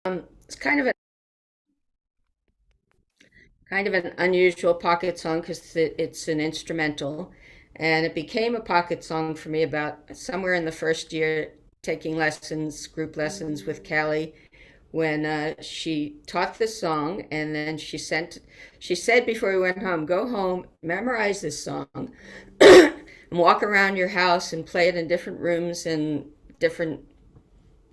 It's kind of an unusual pocket song because it's an instrumental, and it became a pocket song for me about somewhere in the first year taking lessons, group lessons with Callie, when she taught the song, and then she said before we went home, go home, memorize this song, and walk around your house and play it in different rooms and different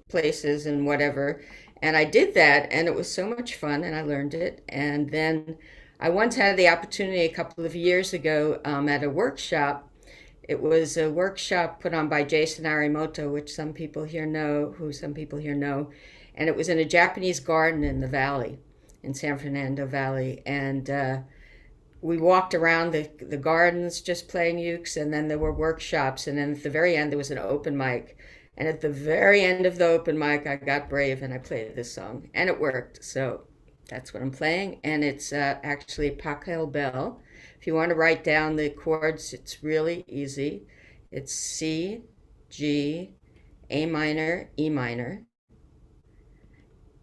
places and whatever. And I did that, and it was so much fun, and I learned it. And then I once had the opportunity a couple of years ago at a workshop. It was a workshop put on by Jason Arimoto, which some people here know, and it was in a Japanese garden in the valley, in San Fernando Valley, and we walked around the gardens just playing ukes, and then there were workshops, and then at the very end there was an open mic, and at the very end of the open mic I got brave and I played this song and it worked. So that's what I'm playing, and it's actually Pachelbel. If you want to write down the chords, it's really easy. It's C, G, A minor, E minor,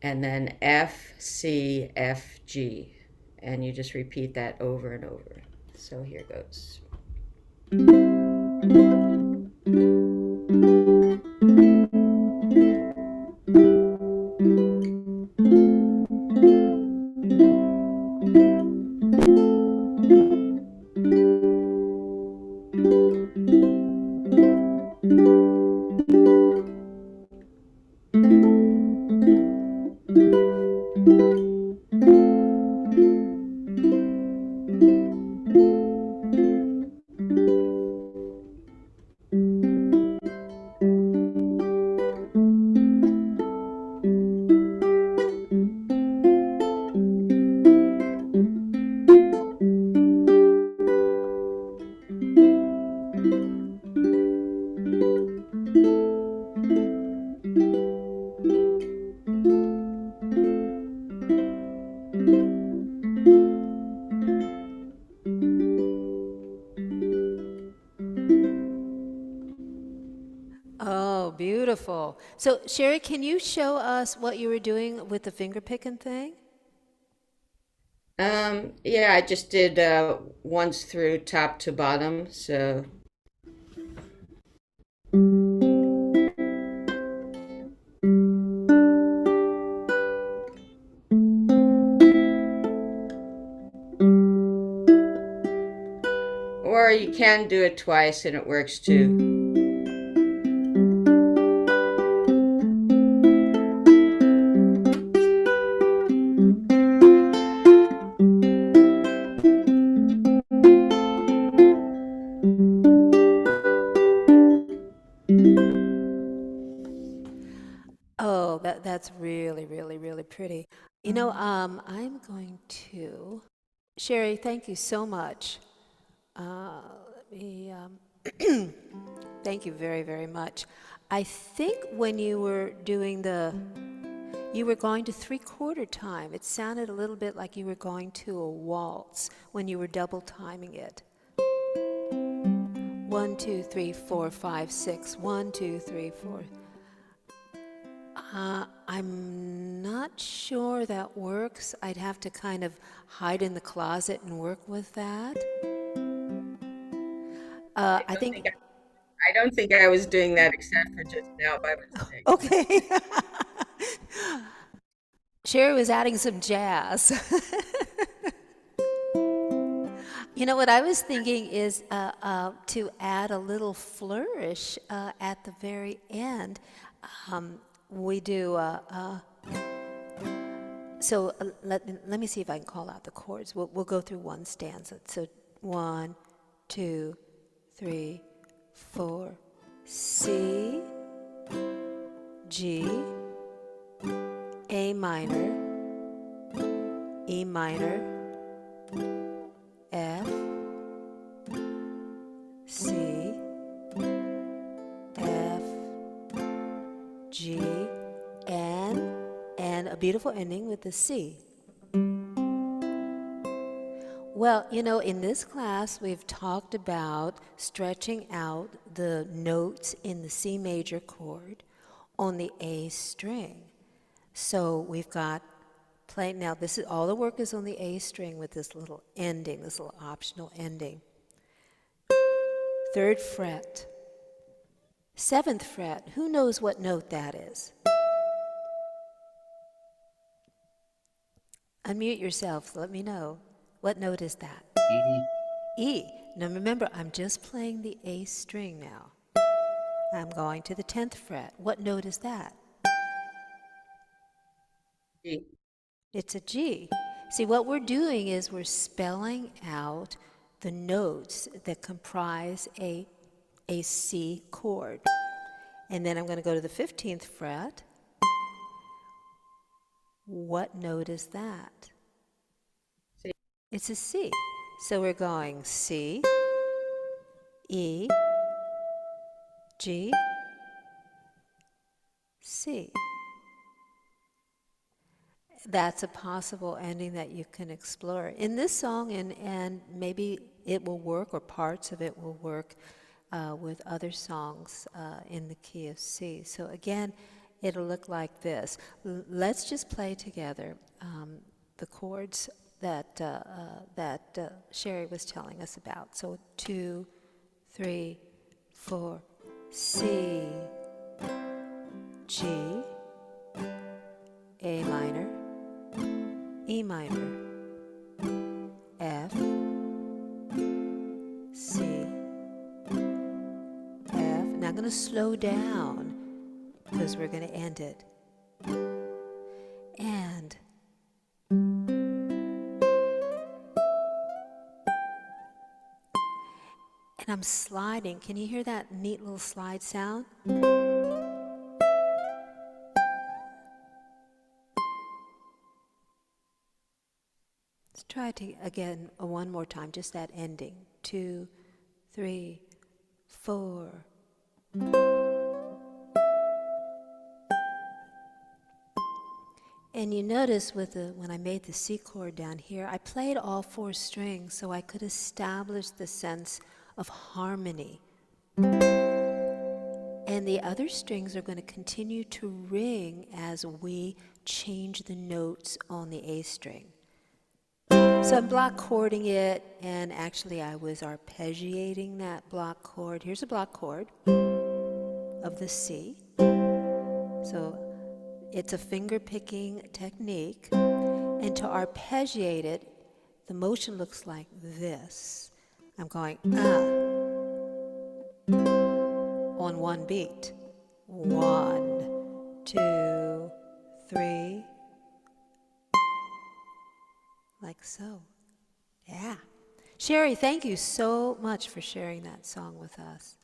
and then F, C, F, G. And you just repeat that over and over. So here goes. Oh, beautiful. So, Sherry, can you show us what you were doing with the finger picking thing? Yeah, I just did once through top to bottom. So, or you can do it twice and it works too. Oh, that's really, really, really pretty. I'm going to Sherry, thank you so much. Let me thank you very, very much. I think when you were doing you were going to three-quarter time. It sounded a little bit like you were going to a waltz when you were double timing it. 1, 2, 3, 4, 5, 6. 1, 2, 3, 4. I'm not sure that works. I'd have to kind of hide in the closet and work with that. I I don't think, think I don't think I was doing that except for just now by mistake. okay. Sherry was adding some jazz. You know what I was thinking is to add a little flourish at the very end. We do let me see if I can call out the chords. We'll go through one stanza. So 1, 2, 3, 4. C, G, A minor, E minor, F, C, F, G, and a beautiful ending with the C. Well, in this class, we've talked about stretching out the notes in the C major chord on the A string. So we've got playing now. This is all the work is on the A string with this little ending, this little optional ending. 3rd fret, 7th fret. Who knows what note that is? Unmute yourself. Let me know. What note is that? E, E. Now remember, I'm just playing the A string now. I'm going to the 10th fret. What note is that? G. It's a G. See, what we're doing is we're spelling out the notes that comprise a C chord. And then I'm going to go to the 15th fret. What note is that? C. It's a C. So we're going C, E, G, C. That's a possible ending that you can explore in this song, and maybe it will work, or parts of it will work with other songs in the key of C. So again, it'll look like this. Let's just play together the chords that Sherry was telling us about. So 2, 3, 4, C, G, A minor, E minor, F, C, F. Now I'm going to slow down because we're going to end it. And I'm sliding. Can you hear that neat little slide sound? Let's try it again one more time, just that ending. 2, 3, 4. And you notice when I made the C chord down here, I played all 4 strings so I could establish the sense of harmony. And the other strings are going to continue to ring as we change the notes on the A string. So I'm block chording it, and actually I was arpeggiating that block chord. Here's a block chord of the C. So it's a finger-picking technique, and to arpeggiate it, the motion looks like this. I'm going on one beat. 1, 2, 3, like so. Yeah. Sherry, thank you so much for sharing that song with us.